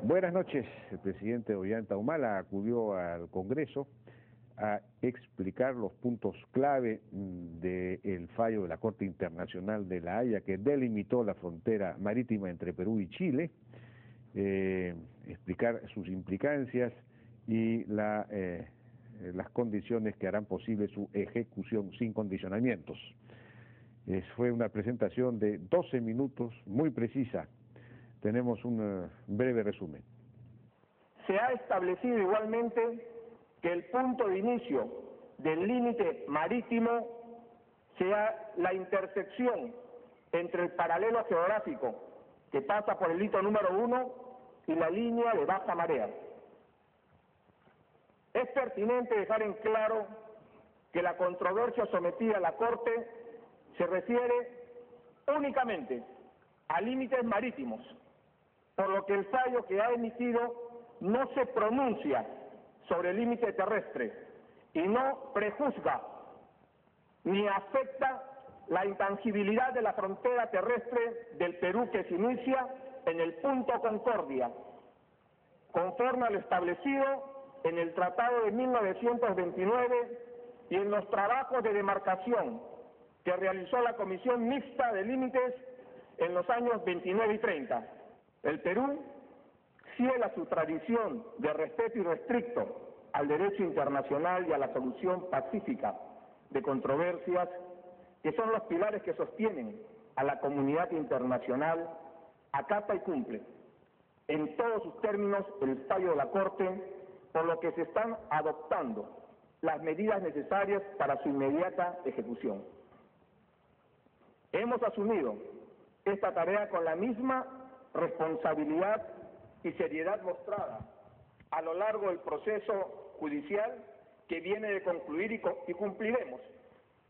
Buenas noches. El presidente Ollanta Humala acudió al Congreso a explicar los puntos clave del fallo de la Corte Internacional de La Haya que delimitó la frontera marítima entre Perú y Chile, explicar sus implicancias y las condiciones que harán posible su ejecución sin condicionamientos. Fue una presentación de 12 minutos, muy precisa. Tenemos un breve resumen. Se ha establecido igualmente que el punto de inicio del límite marítimo sea la intersección entre el paralelo geográfico que pasa por el hito número 1 y la línea de baja marea. Es pertinente dejar en claro que la controversia sometida a la Corte se refiere únicamente a límites marítimos, por lo que el fallo que ha emitido no se pronuncia sobre el límite terrestre y no prejuzga ni afecta la intangibilidad de la frontera terrestre del Perú que se inicia en el punto Concordia, conforme a lo establecido en el Tratado de 1929 y en los trabajos de demarcación que realizó la Comisión Mixta de Límites en los años 29 y 30. El Perú, fiel a su tradición de respeto irrestricto al derecho internacional y a la solución pacífica de controversias, que son los pilares que sostienen a la comunidad internacional, acata y cumple en todos sus términos el fallo de la Corte, por lo que se están adoptando las medidas necesarias para su inmediata ejecución. Hemos asumido esta tarea con la misma responsabilidad y seriedad mostrada a lo largo del proceso judicial que viene de concluir y cumpliremos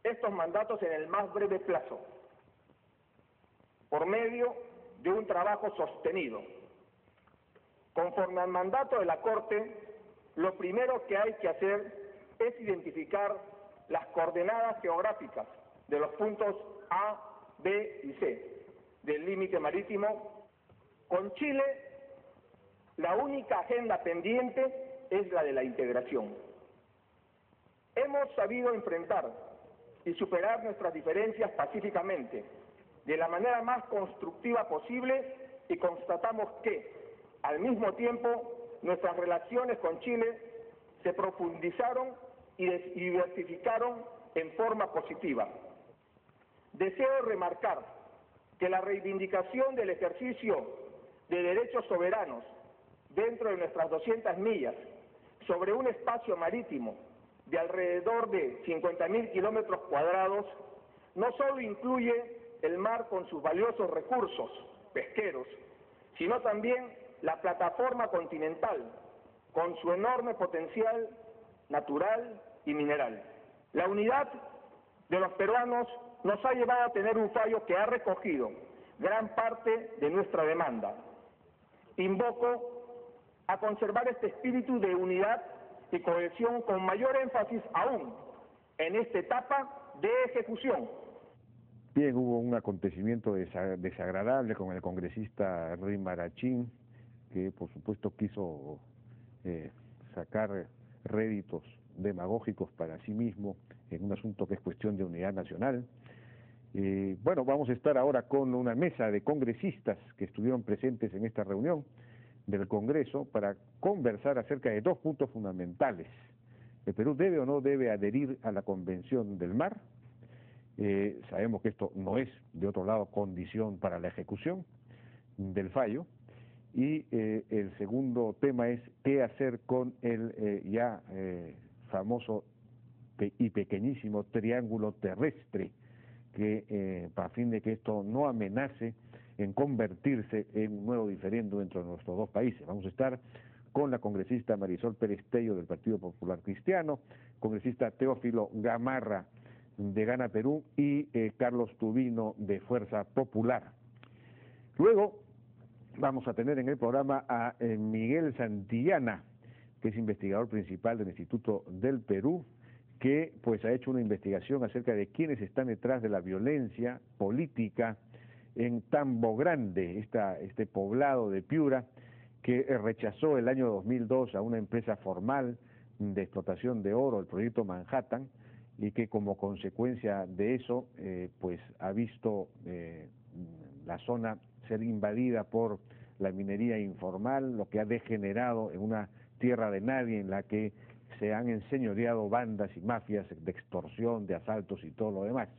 estos mandatos en el más breve plazo, por medio de un trabajo sostenido. Conforme al mandato de la Corte, lo primero que hay que hacer es identificar las coordenadas geográficas de los puntos A, B y C del límite marítimo. Con Chile, la única agenda pendiente es la de la integración. Hemos sabido enfrentar y superar nuestras diferencias pacíficamente, de la manera más constructiva posible, y constatamos que, al mismo tiempo, nuestras relaciones con Chile se profundizaron y diversificaron en forma positiva. Deseo remarcar que la reivindicación del ejercicio de derechos soberanos dentro de nuestras 200 millas sobre un espacio marítimo de alrededor de 50.000 kilómetros cuadrados no solo incluye el mar con sus valiosos recursos pesqueros, sino también la plataforma continental con su enorme potencial natural y mineral. La unidad de los peruanos nos ha llevado a tener un fallo que ha recogido gran parte de nuestra demanda. Invoco a conservar este espíritu de unidad y cohesión con mayor énfasis aún en esta etapa de ejecución. Bien, hubo un acontecimiento desagradable con el congresista Ruy Marachín, que por supuesto quiso sacar réditos demagógicos para sí mismo en un asunto que es cuestión de unidad nacional. Bueno, vamos a estar ahora con una mesa de congresistas que estuvieron presentes en esta reunión del Congreso para conversar acerca de dos puntos fundamentales. ¿El Perú debe o no debe adherir a la Convención del Mar? Sabemos que esto no es, de otro lado, condición para la ejecución del fallo. Y el segundo tema es qué hacer con el famoso y pequeñísimo triángulo terrestre, que a fin de que esto no amenace en convertirse en un nuevo diferendo entre nuestros dos países. Vamos a estar con la congresista Marisol Pérez Tello del Partido Popular Cristiano, congresista Teófilo Gamarra de Gana Perú y Carlos Tubino de Fuerza Popular. Luego vamos a tener en el programa a Miguel Santillana, que es investigador principal del Instituto del Perú, que pues ha hecho una investigación acerca de quiénes están detrás de la violencia política en Tambo Grande, este poblado de Piura, que rechazó el año 2002 a una empresa formal de explotación de oro, el proyecto Manhattan, y que como consecuencia de eso, pues ha visto la zona ser invadida por la minería informal, lo que ha degenerado en una tierra de nadie en la que se han enseñoreado bandas y mafias de extorsión, de asaltos y todo lo demás.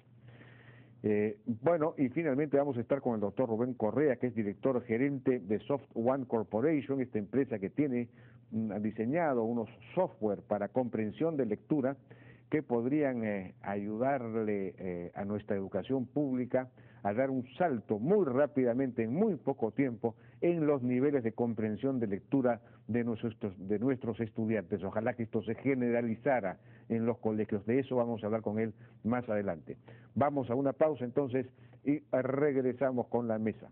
Bueno, y finalmente vamos a estar con el doctor Rubén Correa, que es director gerente de Soft One Corporation, esta empresa que ha diseñado unos software para comprensión de lectura que podrían ayudarle a nuestra educación pública a dar un salto muy rápidamente, en muy poco tiempo, en los niveles de comprensión de lectura de nuestros estudiantes. Ojalá que esto se generalizara en los colegios. De eso vamos a hablar con él más adelante. Vamos a una pausa entonces y regresamos con la mesa.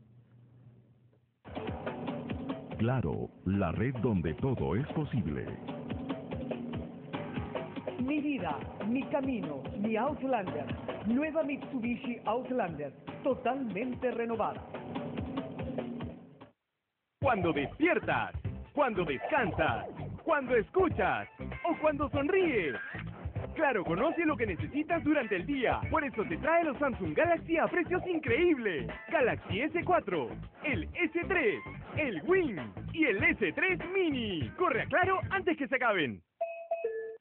Claro, la red donde todo es posible. Mi vida, mi camino, mi Outlander. Nueva Mitsubishi Outlander, totalmente renovada. Cuando despiertas, cuando descansas, cuando escuchas o cuando sonríes. Claro, conoce lo que necesitas durante el día. Por eso te trae los Samsung Galaxy a precios increíbles. Galaxy S4, el S3, el Wing y el S3 Mini. Corre a Claro antes que se acaben.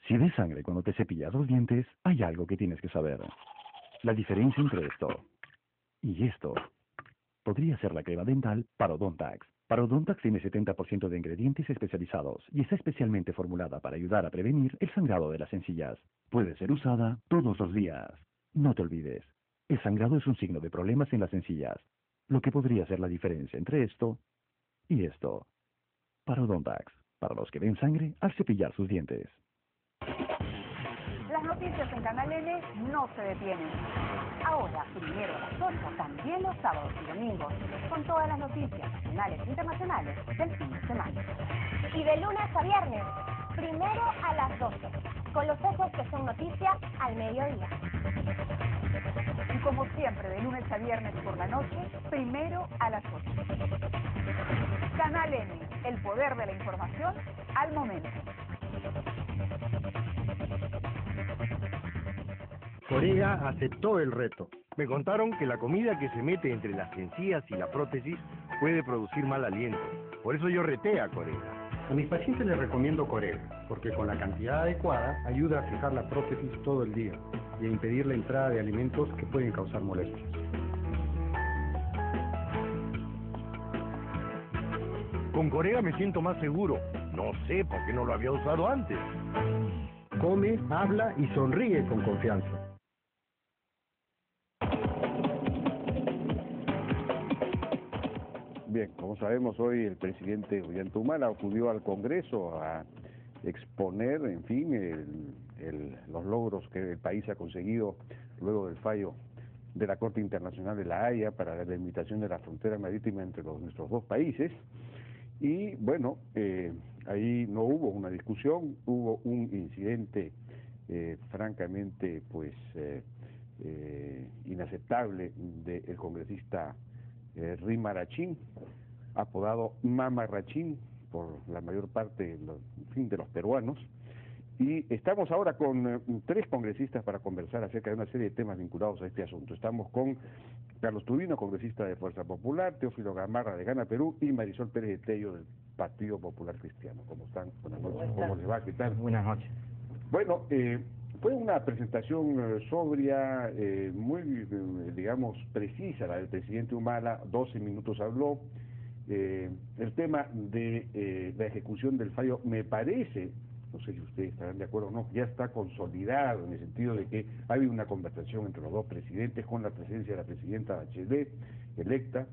Si ves sangre cuando te cepillas los dientes, hay algo que tienes que saber. La diferencia entre esto y esto podría ser la crema dental Parodontax. Parodontax tiene 70% de ingredientes especializados y está especialmente formulada para ayudar a prevenir el sangrado de las encías. Puede ser usada todos los días. No te olvides, el sangrado es un signo de problemas en las encías, lo que podría ser la diferencia entre esto y esto. Parodontax, para los que ven sangre al cepillar sus dientes. Las noticias en Canal N no se detienen. Ahora, primero a las 8, también los sábados y domingos, con todas las noticias nacionales e internacionales del fin de semana. Y de lunes a viernes, primero a las 12, con los hechos que son noticia al mediodía. Y como siempre, de lunes a viernes por la noche, primero a las 8. Canal N, el poder de la información al momento. Corega aceptó el reto. Me contaron que la comida que se mete entre las encías y la prótesis puede producir mal aliento. Por eso yo reté a Corega. A mis pacientes les recomiendo Corega, porque con la cantidad adecuada ayuda a fijar la prótesis todo el día y a impedir la entrada de alimentos que pueden causar molestias. Con Corega me siento más seguro. No sé por qué no lo había usado antes. Come, habla y sonríe con confianza. Bien, como sabemos hoy el presidente Ollanta acudió al Congreso a exponer, en fin, los logros que el país ha conseguido luego del fallo de la Corte Internacional de La Haya para la delimitación de la frontera marítima entre nuestros dos países. Y bueno, ahí no hubo una discusión, hubo un incidente francamente pues inaceptable del congresista Rima Rachín, apodado Mama Rachín por la mayor parte de los peruanos. Y estamos ahora con 3 congresistas para conversar acerca de una serie de temas vinculados a este asunto. Estamos con Carlos Tubino, congresista de Fuerza Popular, Teófilo Gamarra de Gana Perú y Marisol Pérez de Tello del Partido Popular Cristiano. ¿Cómo están? Buenas noches. ¿Cómo les va? ¿Qué tal? Buenas noches. Bueno, fue una presentación sobria, muy, digamos, precisa la del presidente Humala. 12 minutos habló. El tema de la ejecución del fallo me parece, no sé si ustedes estarán de acuerdo o no, ya está consolidado en el sentido de que ha habido una conversación entre los dos presidentes con la presencia de la presidenta Bachelet, electa,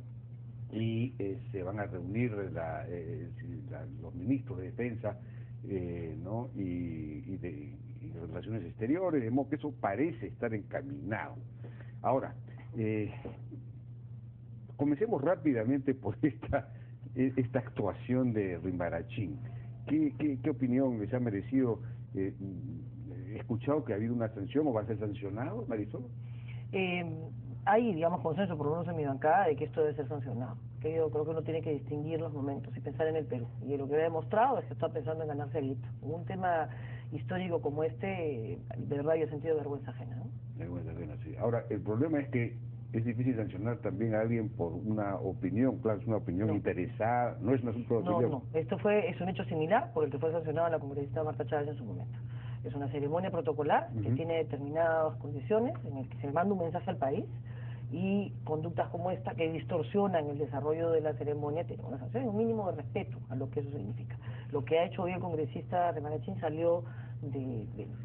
y se van a reunir los ministros de Defensa ¿no? y de Relaciones Exteriores, de modo que eso parece estar encaminado. Ahora, comencemos rápidamente por esta actuación de Rimarachín. ¿Qué opinión les ha merecido? ¿He escuchado que ha habido una sanción o va a ser sancionado, Marisol? Hay, digamos, consenso, por lo menos en mi bancada, de que esto debe ser sancionado, que yo creo que uno tiene que distinguir los momentos y pensar en el Perú. Y lo que he demostrado es que está pensando en ganarse el hito. En un tema histórico como este, de verdad yo he sentido vergüenza ajena, ¿no? Vergüenza ajena, sí. Ahora, el problema es que es difícil sancionar también a alguien por una opinión, claro, es una opinión interesada, no es un asunto de opinión. No, esto es un hecho similar por el que fue sancionada la congresista Marta Chávez en su momento. Es una ceremonia protocolar que tiene determinadas condiciones en el que se manda un mensaje al país, y conductas como esta que distorsionan el desarrollo de la ceremonia tienen una sanción, un mínimo de respeto a lo que eso significa. Lo que ha hecho hoy el congresista Rimarachín salió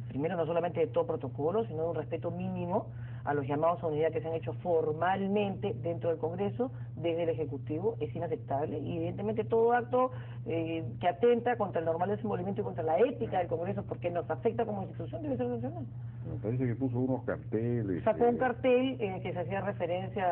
primero no solamente de todo protocolo, sino de un respeto mínimo a los llamados a unidad que se han hecho formalmente dentro del Congreso, desde el Ejecutivo. Es inaceptable, y evidentemente todo acto que atenta contra el normal desenvolvimiento y contra la ética del Congreso, porque nos afecta como institución, debe ser sancionado. Me parece que puso unos carteles. Sacó un cartel en el que se hacía referencia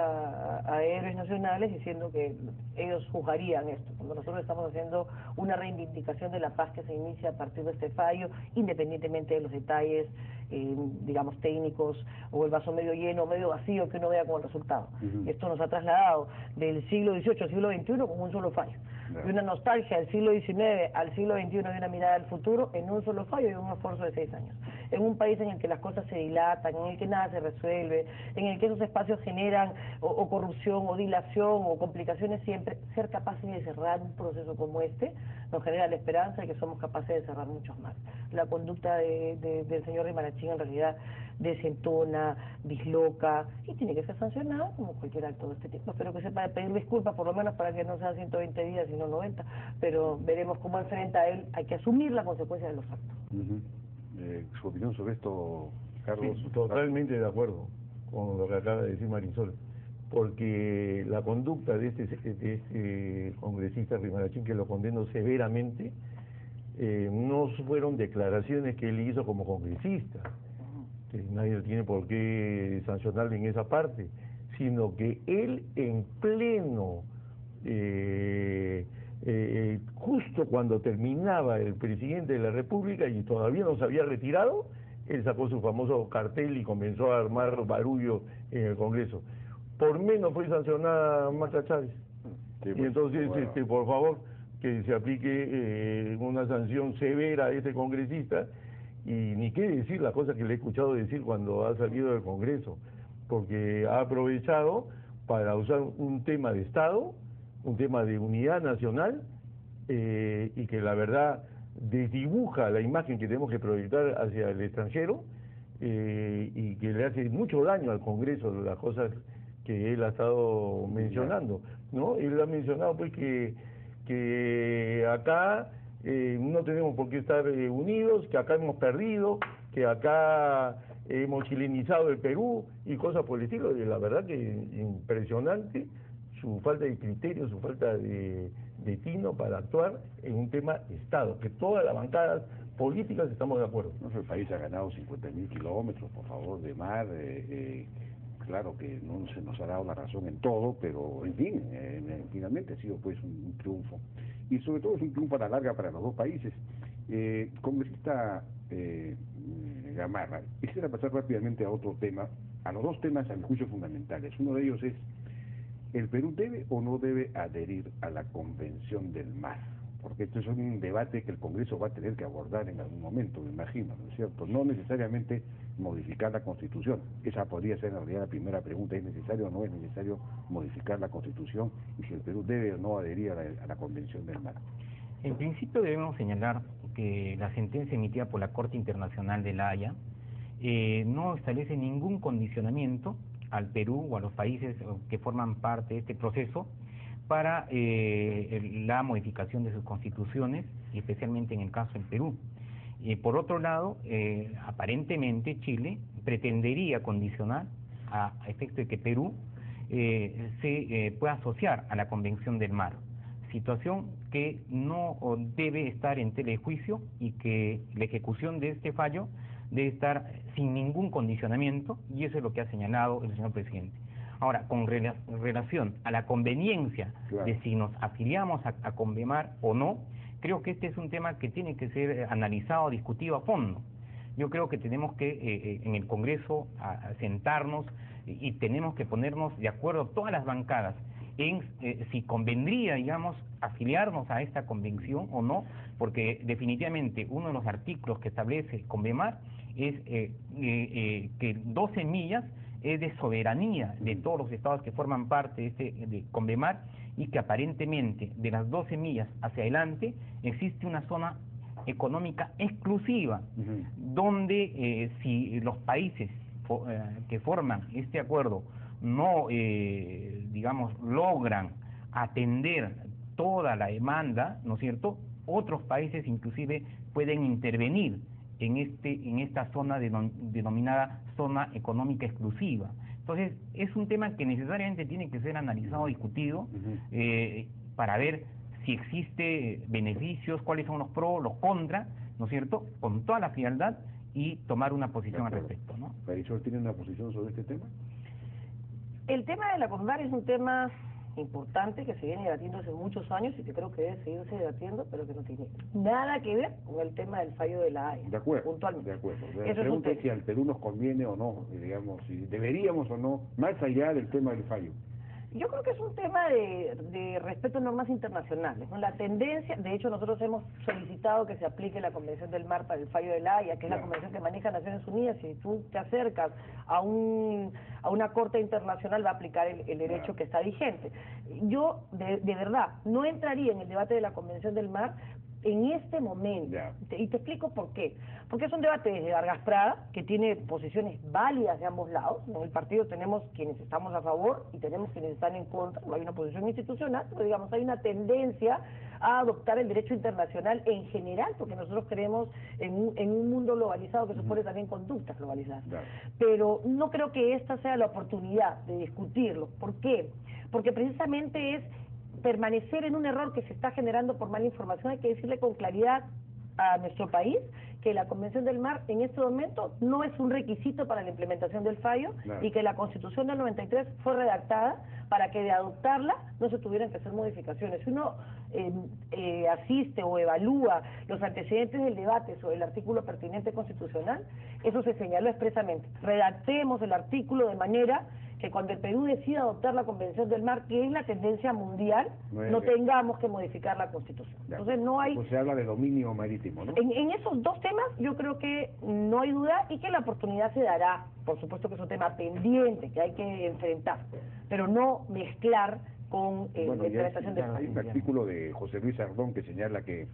a héroes nacionales, diciendo que ellos juzgarían esto, cuando nosotros estamos haciendo una reivindicación de la paz que se inicia a partir de este fallo, independientemente de los detalles, digamos, técnicos, o el vaso medio lleno o medio vacío que uno vea como resultado. Esto nos ha trasladado del siglo XVIII al siglo XXI con un solo fallo. De una nostalgia del siglo XIX al siglo XXI, de una mirada al futuro en un solo fallo y un esfuerzo de 6 años. En un país en el que las cosas se dilatan, en el que nada se resuelve, en el que esos espacios generan o corrupción o dilación o complicaciones siempre, ser capaces de cerrar un proceso como este nos genera la esperanza de que somos capaces de cerrar muchos más. La conducta del señor Rimarachín en realidad desentona, disloca, y tiene que ser sancionado como cualquier acto de este tipo. Espero que sepa pedir disculpas, por lo menos para que no sean 120 días sino 90, pero veremos cómo enfrenta a él. Hay que asumir la consecuencia de los actos. ¿Su opinión sobre esto, Carlos? Sí, totalmente de acuerdo con lo que acaba de decir Marisol, porque la conducta de este congresista Rimarachín, que lo condeno severamente, no fueron declaraciones que él hizo como congresista, que nadie tiene por qué sancionarle en esa parte, sino que él en pleno, justo cuando terminaba el presidente de la República y todavía no se había retirado, él sacó su famoso cartel y comenzó a armar barullo en el Congreso. Por menos fue sancionada Marta Chávez. Sí, y entonces, por favor, que se aplique una sanción severa a este congresista, y ni qué decir la cosa que le he escuchado decir cuando ha salido del Congreso, porque ha aprovechado para usar un tema de Estado, un tema de unidad nacional, y que la verdad desdibuja la imagen que tenemos que proyectar hacia el extranjero, y que le hace mucho daño al Congreso las cosas que él ha estado mencionando, ¿no? Él ha mencionado pues que acá no tenemos por qué estar unidos, que acá hemos perdido, que acá hemos chilenizado el Perú y cosas por el estilo. Y la verdad que impresionante su falta de criterio, su falta de tino para actuar en un tema Estado, que todas las bancadas políticas estamos de acuerdo. El país ha ganado 50.000 kilómetros, por favor, de mar. Claro que no se nos ha dado la razón en todo, pero en fin, finalmente ha sido pues un triunfo. Y sobre todo es un triunfo a la larga para los dos países. Congresista Gamarra, quisiera pasar rápidamente a otro tema, a los dos temas a mi juicio fundamentales. Uno de ellos es, ¿el Perú debe o no debe adherir a la Convención del Mar? Porque esto es un debate que el Congreso va a tener que abordar en algún momento, me imagino, ¿no es cierto? No necesariamente modificar la Constitución. Esa podría ser en realidad la primera pregunta: ¿es necesario o no es necesario modificar la Constitución? Y si el Perú debe o no adherir a la Convención del Mar. En principio debemos señalar que la sentencia emitida por la Corte Internacional de La Haya no establece ningún condicionamiento al Perú o a los países que forman parte de este proceso para la modificación de sus constituciones, y especialmente en el caso del Perú. Por otro lado, aparentemente Chile pretendería condicionar a efecto de que Perú se pueda asociar a la Convención del Mar, situación que no debe estar en tela de juicio, y que la ejecución de este fallo debe estar sin ningún condicionamiento, y eso es lo que ha señalado el señor presidente. Ahora, con relación a la conveniencia de si nos afiliamos a Convemar o no, creo que este es un tema que tiene que ser analizado, discutido a fondo. Yo creo que tenemos que en el Congreso sentarnos y tenemos que ponernos de acuerdo todas las bancadas en si convendría, digamos, afiliarnos a esta convención o no, porque definitivamente uno de los artículos que establece Convemar es que 12 millas es de soberanía de todos los estados que forman parte de Convemar, y que aparentemente de las 12 millas hacia adelante existe una zona económica exclusiva, donde si los países que forman este acuerdo no, digamos, logran atender toda la demanda, ¿no es cierto?, otros países inclusive pueden intervenir en esta zona denominada zona económica exclusiva. Entonces, es un tema que necesariamente tiene que ser analizado, discutido, para ver si existe beneficios, cuáles son los pros, los contras, ¿no es cierto?, con toda la frialdad, y tomar una posición al respecto, ¿no? ¿Marisol tiene una posición sobre este tema? El tema de la Conmar es un tema importante que se viene debatiendo hace muchos años y que creo que debe seguirse debatiendo, pero que no tiene nada que ver con el tema del fallo de la Haya. De acuerdo, puntualmente. de acuerdo. La Eso pregunta es es si al Perú nos conviene o no, digamos, si deberíamos o no, más allá del tema del fallo. Yo creo que es un tema de respeto a normas internacionales, ¿no? La tendencia, de hecho nosotros hemos solicitado que se aplique la Convención del Mar para el fallo de la Haya, que es la convención que maneja Naciones Unidas. Si tú te acercas a una corte internacional, va a aplicar el derecho que está vigente. Yo, de verdad, no entraría en el debate de la Convención del Mar en este momento, y te explico por qué. Porque es un debate desde Vargas Prada, que tiene posiciones válidas de ambos lados. En el partido tenemos quienes estamos a favor y tenemos quienes están en contra. No hay una posición institucional, pero digamos, hay una tendencia a adoptar el derecho internacional en general, porque nosotros creemos en un mundo globalizado que supone también conductas globalizadas. Pero no creo que esta sea la oportunidad de discutirlo. ¿Por qué? Porque precisamente es permanecer en un error que se está generando por mala información. Hay que decirle con claridad a nuestro país que la Convención del Mar en este momento no es un requisito para la implementación del fallo, y que la Constitución del 93 fue redactada para que de adoptarla no se tuvieran que hacer modificaciones. Si uno asiste o evalúa los antecedentes del debate sobre el artículo pertinente constitucional, eso se señaló expresamente. Redactemos el artículo de manera que cuando el Perú decida adoptar la Convención del Mar, que es la tendencia mundial, no tengamos que modificar la Constitución. Entonces no hay... Pues se habla de dominio marítimo, ¿no? En esos dos temas yo creo que no hay duda y que la oportunidad se dará. Por supuesto que es un tema pendiente que hay que enfrentar, pero no mezclar con la implementación del fallo. Hay un artículo de José Luis Ardón que señala que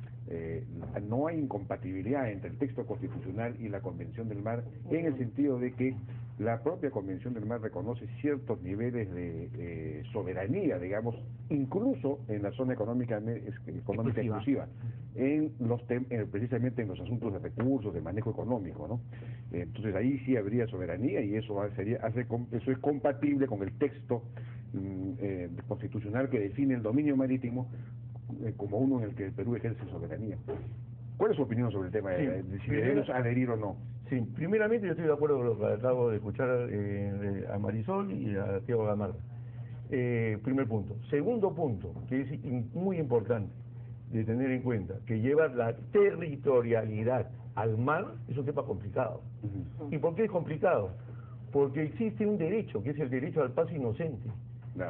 no hay incompatibilidad entre el texto constitucional y la Convención del Mar, en el sentido de que la propia Convención del Mar reconoce ciertos niveles de soberanía, digamos, incluso en la zona económica exclusiva, precisamente en los asuntos de recursos, de manejo económico, ¿no? Entonces ahí sí habría soberanía, y eso eso es compatible con el texto constitucional que define el dominio marítimo como uno en el que el Perú ejerce soberanía. ¿Cuál es su opinión sobre el tema de si debemos adherir o no? Sí, primeramente yo estoy de acuerdo con lo que acabo de escuchar a Marisol y a Thiago Gamarra. Primer punto. Segundo punto, que es muy importante de tener en cuenta, que llevar la territorialidad al mar es un tema complicado. ¿Y por qué es complicado? Porque existe un derecho, que es el derecho al paso inocente.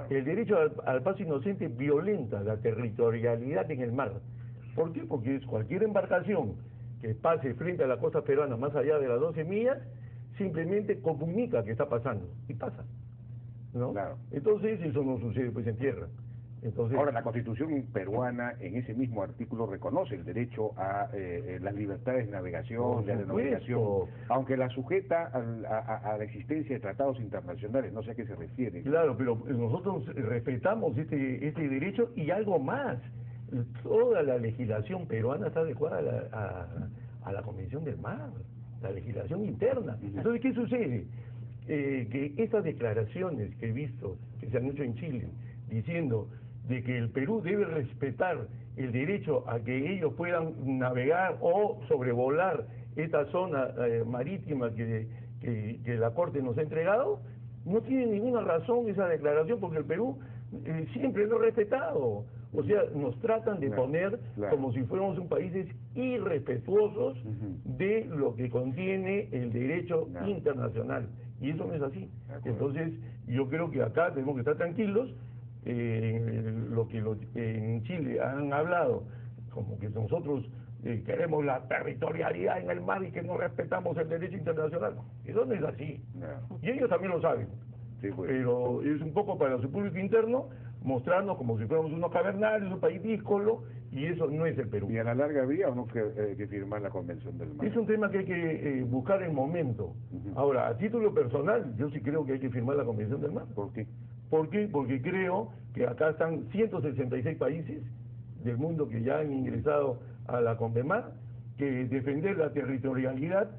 El derecho al paso inocente violenta la territorialidad en el mar. ¿Por qué? Porque cualquier embarcación que pase frente a la costa peruana más allá de las 12 millas, simplemente comunica que está pasando, y pasa, ¿no? Entonces eso no sucede pues en tierra. Entonces, ahora, la Constitución peruana en ese mismo artículo reconoce el derecho a las libertades de navegación, de navegación, aunque la sujeta a la existencia de tratados internacionales, no sé a qué se refiere. Claro, pero nosotros respetamos este derecho, y algo más. Toda la legislación peruana está adecuada a la Convención del Mar, la legislación interna. Entonces, ¿qué sucede? Que estas declaraciones que he visto que se han hecho en Chile, diciendo de que el Perú debe respetar el derecho a que ellos puedan navegar o sobrevolar esta zona marítima que la Corte nos ha entregado, no tiene ninguna razón esa declaración, porque el Perú siempre lo ha respetado. O sea, nos tratan de poner como si fuéramos un países irrespetuosos de lo que contiene el derecho internacional. Y eso no es así. Entonces, yo creo que acá tenemos que estar tranquilos, lo que en Chile han hablado, como que nosotros queremos la territorialidad en el mar y que no respetamos el derecho internacional. Eso no es así. No. Y ellos también lo saben. Sí, pues. Pero es un poco para su público interno mostrarnos como si fuéramos unos cavernarios, un país díscolo, y eso no es el Perú. ¿Y a la larga habría o no que firmar la Convención del Mar? Es un tema que hay que buscar el momento. Ahora, a título personal, yo sí creo que hay que firmar la Convención del Mar. ¿Por qué? ¿Por qué? Porque creo que acá están 166 países del mundo que ya han ingresado a la CONVEMAR, que defender la territorialidad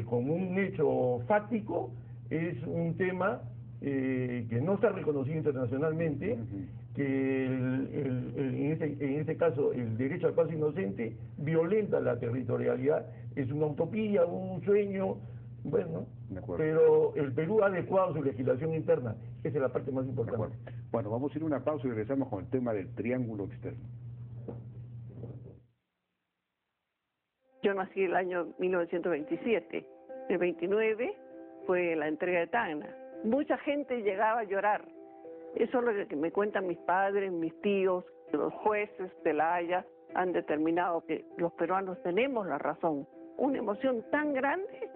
como un hecho fáctico es un tema que no está reconocido internacionalmente, que en este caso el derecho al paso inocente violenta la territorialidad, es una utopía, un sueño, bueno, pero el Perú ha adecuado su legislación interna, esa es la parte más importante. Bueno, vamos a ir a una pausa y regresamos con el tema del triángulo externo. Yo nací el año 1927, el 29 fue la entrega de Tacna. Mucha gente llegaba a llorar. Eso es lo que me cuentan mis padres, mis tíos, los jueces de La Haya han determinado que los peruanos tenemos la razón. Una emoción tan grande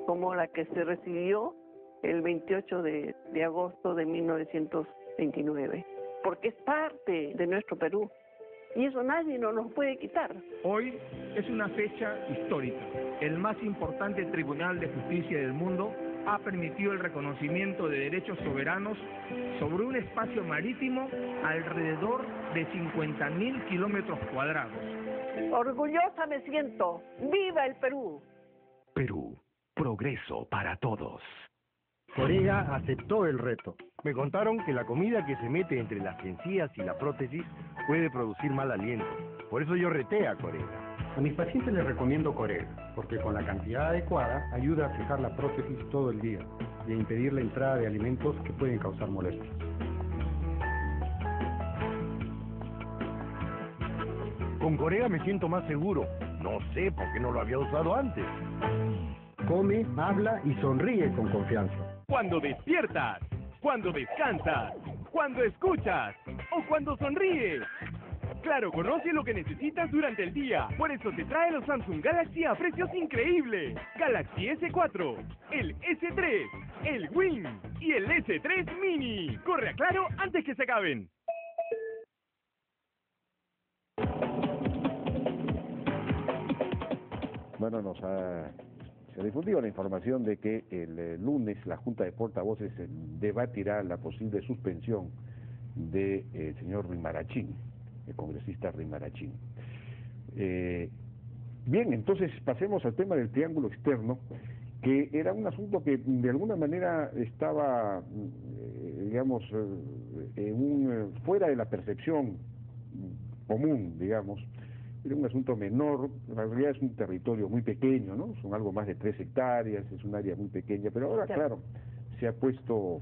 como la que se recibió el 28 de agosto de 1929, porque es parte de nuestro Perú y eso nadie nos lo puede quitar. Hoy es una fecha histórica. El más importante tribunal de justicia del mundo ha permitido el reconocimiento de derechos soberanos sobre un espacio marítimo alrededor de 50.000 kilómetros cuadrados. Orgullosa me siento. ¡Viva el Perú! Perú, progreso para todos. Corea aceptó el reto. Me contaron que la comida que se mete entre las encías y la prótesis puede producir mal aliento. Por eso yo reté a Corea. A mis pacientes les recomiendo Corel, porque con la cantidad adecuada ayuda a fijar la prótesis todo el día y a impedir la entrada de alimentos que pueden causar molestias. Con Corea me siento más seguro. No sé por qué no lo había usado antes. Come, habla y sonríe con confianza. Cuando despiertas, cuando descansas, cuando escuchas o cuando sonríes. Claro, conoce lo que necesitas durante el día. Por eso te trae los Samsung Galaxy a precios increíbles. Galaxy S4, el S3, el Win y el S3 Mini. Corre a Claro antes que se acaben. Bueno, se ha difundido la información de que el lunes la Junta de Portavoces debatirá la posible suspensión del señor Rimarachín, el congresista Rimarachín. Bien, entonces pasemos al tema del triángulo externo, que era un asunto que de alguna manera estaba, digamos, fuera de la percepción común, digamos. Era un asunto menor, en realidad es un territorio muy pequeño, ¿no? Son algo más de 3 hectáreas, es un área muy pequeña, pero ahora, claro, se ha puesto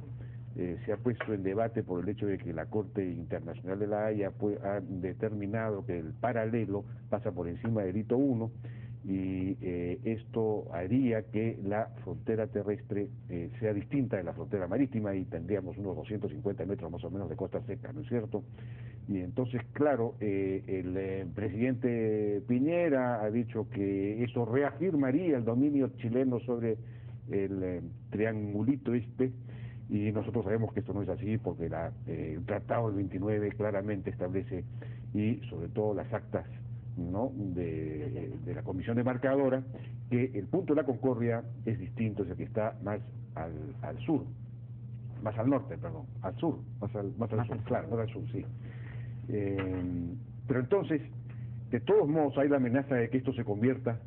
en debate por el hecho de que la Corte Internacional de La Haya ha determinado que el paralelo pasa por encima del hito 1 y esto haría que la frontera terrestre sea distinta de la frontera marítima y tendríamos unos 250 metros más o menos de costa seca, ¿no es cierto? Y entonces, claro, el presidente Piñera ha dicho que eso reafirmaría el dominio chileno sobre el triangulito este, y nosotros sabemos que esto no es así porque el Tratado del 29 claramente establece, y sobre todo las actas, ¿no?, de la Comisión Demarcadora, que el punto de la Concordia es distinto, es el que está más al sur, más al norte, perdón, al sur, más al sur, claro, más al sur, sí. Pero entonces, de todos modos, hay la amenaza de que esto se convierta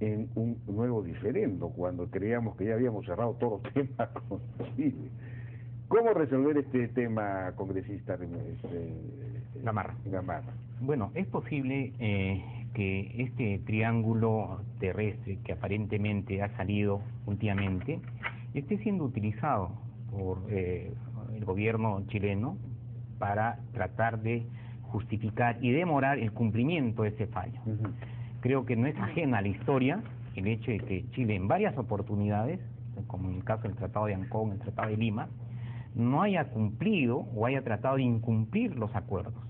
en un nuevo diferendo, cuando creíamos que ya habíamos cerrado todos los temas con Chile. ¿Cómo resolver este tema, congresista Gamarra? Bueno, es posible que este triángulo terrestre que aparentemente ha salido últimamente esté siendo utilizado por el gobierno chileno para tratar de justificar y demorar el cumplimiento de ese fallo. Creo que no es ajena a la historia el hecho de que Chile en varias oportunidades, como en el caso del Tratado de Ancón, el Tratado de Lima, no haya cumplido o haya tratado de incumplir los acuerdos.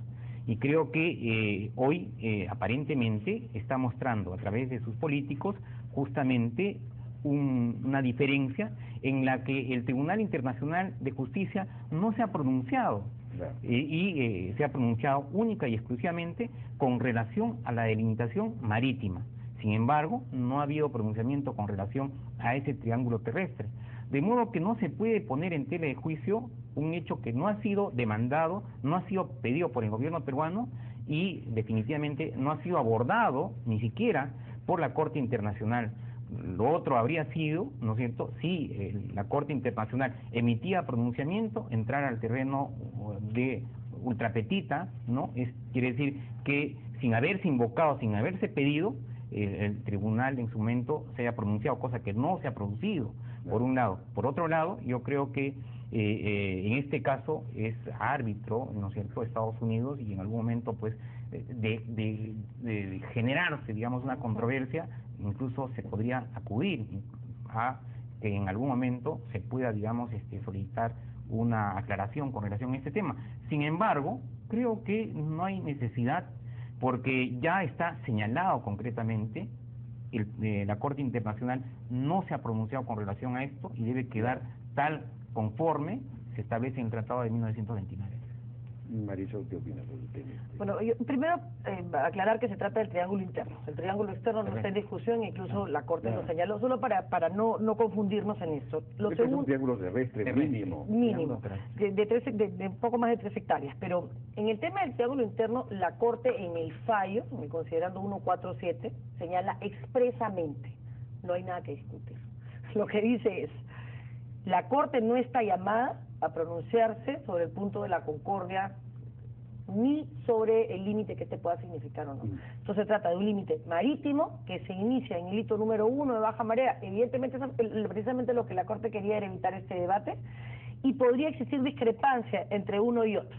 Y creo que hoy aparentemente está mostrando a través de sus políticos justamente una diferencia en la que el Tribunal Internacional de Justicia no se ha pronunciado y se ha pronunciado única y exclusivamente con relación a la delimitación marítima. Sin embargo, no ha habido pronunciamiento con relación a ese triángulo terrestre. De modo que no se puede poner en tela de juicio un hecho que no ha sido demandado, no ha sido pedido por el gobierno peruano y definitivamente no ha sido abordado ni siquiera por la Corte Internacional. Lo otro habría sido, ¿no es cierto?, si la Corte Internacional emitía pronunciamiento, entrar al terreno de ultrapetita, ¿no? Quiere decir que sin haberse invocado, sin haberse pedido, el tribunal en su momento se haya pronunciado, cosa que no se ha producido, por un lado. Por otro lado, yo creo que en este caso es árbitro, ¿no es cierto?, Estados Unidos, y en algún momento, pues, de generarse, digamos, una controversia, incluso se podría acudir a que en algún momento se pueda, digamos, solicitar una aclaración con relación a este tema. Sin embargo, creo que no hay necesidad, porque ya está señalado concretamente, la Corte Internacional no se ha pronunciado con relación a esto y debe quedar tal conforme se establece en el Tratado de 1929. Marisol, ¿qué opinas sobre el tema? Bueno, yo, primero aclarar que se trata del triángulo interno. El triángulo externo no está en discusión, incluso la Corte lo señaló, solo para no confundirnos en esto. Lo Este es un triángulo terrestre mínimo. Mínimo, de poco más de 3 hectáreas. Pero en el tema del triángulo interno, la Corte en el fallo, en el considerando 147, señala expresamente, no hay nada que discutir. Lo que dice es, la Corte no está llamada a pronunciarse sobre el punto de la concordia ni sobre el límite que este pueda significar o no. Entonces se trata de un límite marítimo que se inicia en el hito número 1 de baja marea. Evidentemente, precisamente lo que la Corte quería era evitar este debate, y podría existir discrepancia entre uno y otro.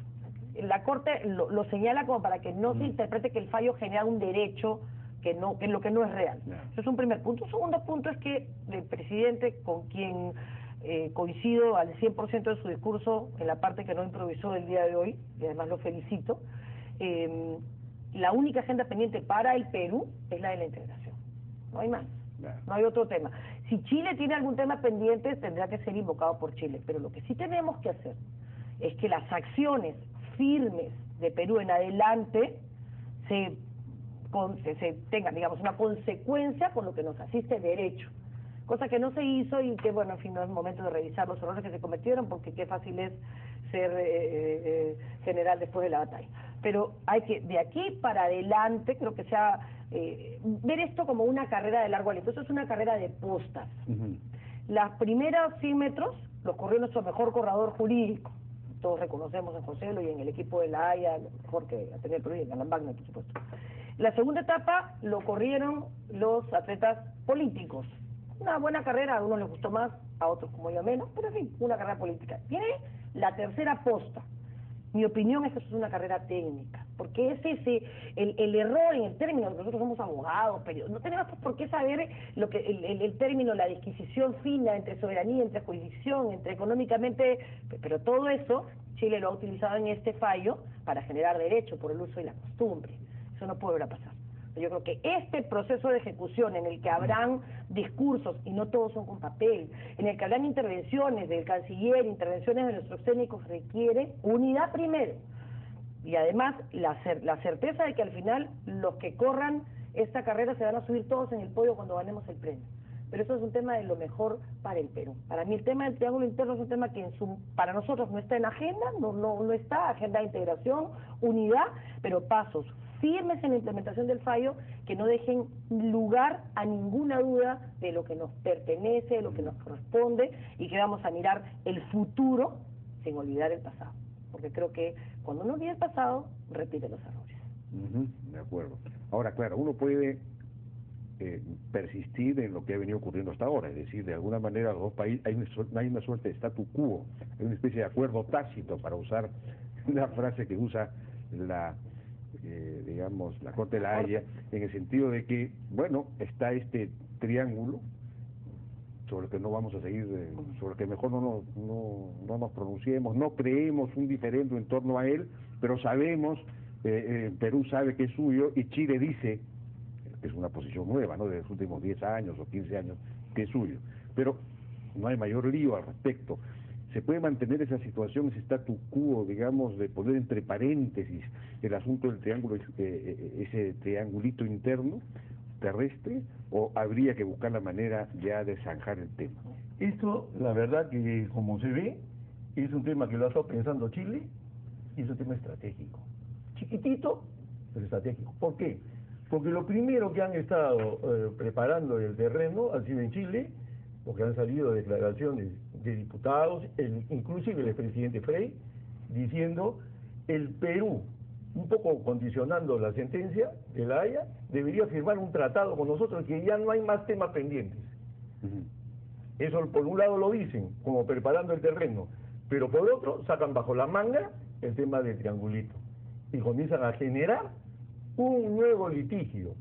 La Corte lo señala como para que no se interprete que el fallo genera un derecho que lo que no es real. Eso es un primer punto. Un segundo punto es que el presidente, con quien coincido al 100% de su discurso en la parte que no improvisó el día de hoy, y además lo felicito, la única agenda pendiente para el Perú es la de la integración. No hay más, no hay otro tema. Si Chile tiene algún tema pendiente, tendrá que ser invocado por Chile, pero lo que sí tenemos que hacer es que las acciones firmes de Perú en adelante se tengan, digamos, una consecuencia con lo que nos asiste derecho. Cosa que no se hizo y que, bueno, en fin, no es momento de revisar los errores que se cometieron, porque qué fácil es ser general después de la batalla. Pero hay que, de aquí para adelante, creo que sea, ver esto como una carrera de largo aliento. Eso es una carrera de postas. Las primeras 100 metros los corrió nuestro mejor corredor jurídico. Todos reconocemos en José Lo y en el equipo de la Haya, mejor que ha tenido el Perú, y en Alan Wagner, por supuesto. La segunda etapa lo corrieron los atletas políticos. Una buena carrera, a unos les gustó más, a otros como yo menos, pero en fin, una carrera política. Viene la tercera posta. Mi opinión es que eso es una carrera técnica, porque es ese, el error en el término, nosotros somos abogados, pero no tenemos por qué saber lo que el término, la disquisición fina entre soberanía, entre jurisdicción, entre económicamente, pero todo eso Chile lo ha utilizado en este fallo para generar derecho por el uso y la costumbre. Eso no puede volver a pasar. Yo creo que este proceso de ejecución en el que habrán discursos, y no todos son con papel, en el que habrán intervenciones del canciller, intervenciones de nuestros técnicos, requiere unidad primero. Y además la certeza de que al final los que corran esta carrera se van a subir todos en el podio cuando ganemos el premio. Pero eso es un tema de lo mejor para el Perú. Para mí el tema del triángulo interno es un tema que para nosotros no está en agenda, no está agenda de integración, unidad, pero pasos firmes en la implementación del fallo que no dejen lugar a ninguna duda de lo que nos pertenece, de lo que nos corresponde, y que vamos a mirar el futuro sin olvidar el pasado. Porque creo que cuando uno olvida el pasado, repite los errores. De acuerdo. Ahora, claro, uno puede persistir en lo que ha venido ocurriendo hasta ahora, es decir, de alguna manera los dos países, hay una suerte de statu quo, hay una especie de acuerdo tácito, para usar una frase que usa digamos, la Corte de la Haya, en el sentido de que, bueno, está este triángulo sobre el que no vamos a seguir, sobre el que mejor no nos pronunciemos, no creemos un diferendo en torno a él, pero sabemos, Perú sabe que es suyo y Chile dice, que es una posición nueva, ¿no?, de los últimos 10 años o 15 años, que es suyo. Pero no hay mayor lío al respecto. ¿Se puede mantener esa situación, ese statu quo, digamos, de poner entre paréntesis el asunto del triángulo, ese triangulito interno, terrestre, o habría que buscar la manera ya de zanjar el tema? Esto, la verdad que como se ve, es un tema que lo ha estado pensando Chile, y es un tema estratégico. Chiquitito, pero estratégico. ¿Por qué? Porque lo primero que han estado preparando el terreno ha sido en Chile, porque han salido declaraciones de diputados, inclusive el expresidente Frei, diciendo el Perú, un poco condicionando la sentencia de La Haya, debería firmar un tratado con nosotros que ya no hay más temas pendientes. Eso por un lado lo dicen, como preparando el terreno, pero por otro sacan bajo la manga el tema del triangulito y comienzan a generar un nuevo litigio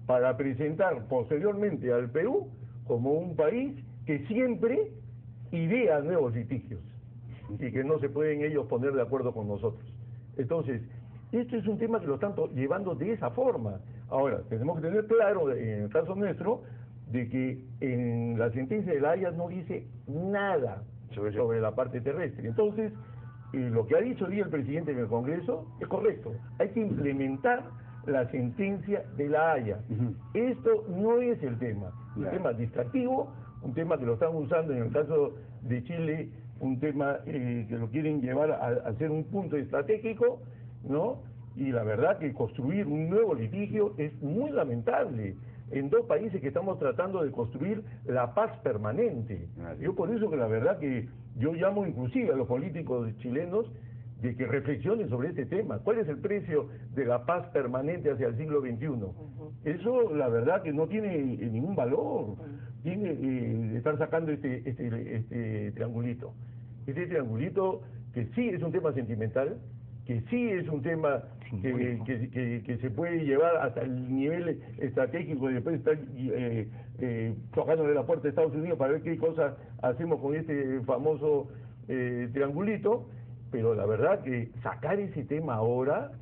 para presentar posteriormente al Perú como un país que siempre idea nuevos litigios y que no se pueden ellos poner de acuerdo con nosotros. Entonces, esto es un tema que lo están llevando de esa forma. Ahora, tenemos que tener claro, en el caso nuestro, de que en la sentencia de La Haya no dice nada sobre la parte terrestre. Entonces, lo que ha dicho hoy el presidente en el Congreso es correcto. Hay que implementar la sentencia de La Haya. Esto no es el tema. Un tema distractivo, un tema que lo están usando en el caso de Chile, un tema que lo quieren llevar a ser un punto estratégico, ¿no? Y la verdad que construir un nuevo litigio es muy lamentable en dos países que estamos tratando de construir la paz permanente. Yo por eso que la verdad que yo llamo inclusive a los políticos chilenos de que reflexionen sobre este tema. ¿Cuál es el precio de la paz permanente hacia el siglo XXI? Eso la verdad que no tiene ningún valor. Tiene estar sacando este triangulito. Este triangulito que sí es un tema sentimental, que sí es un tema que se puede llevar hasta el nivel estratégico y después estar tocándole la puerta de Estados Unidos para ver qué cosa hacemos con este famoso triangulito, pero la verdad que sacar ese tema ahora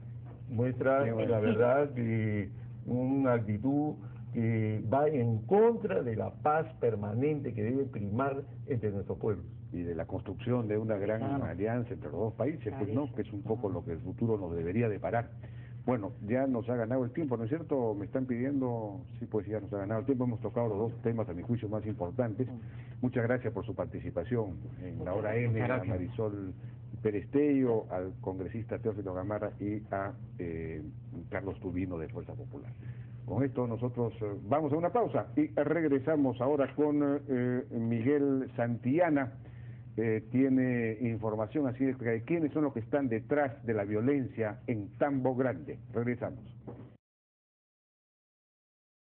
muestra la verdad que una actitud que va en contra de la paz permanente que debe primar entre nuestros pueblos. Y de la construcción de una gran alianza entre los dos países, pues no, que es un poco lo que el futuro nos debería deparar. Bueno, ya nos ha ganado el tiempo, ¿no es cierto? Me están pidiendo, sí, pues ya nos ha ganado el tiempo, hemos tocado los dos temas, a mi juicio, más importantes. Muchas gracias por su participación en la hora N, a Marisol Perestello, al congresista Teófilo Gamarra y a Carlos Tubino de Fuerza Popular. Con esto nosotros vamos a una pausa y regresamos ahora con Miguel Santillana. Tiene información así de quiénes son los que están detrás de la violencia en Tambo Grande. Regresamos.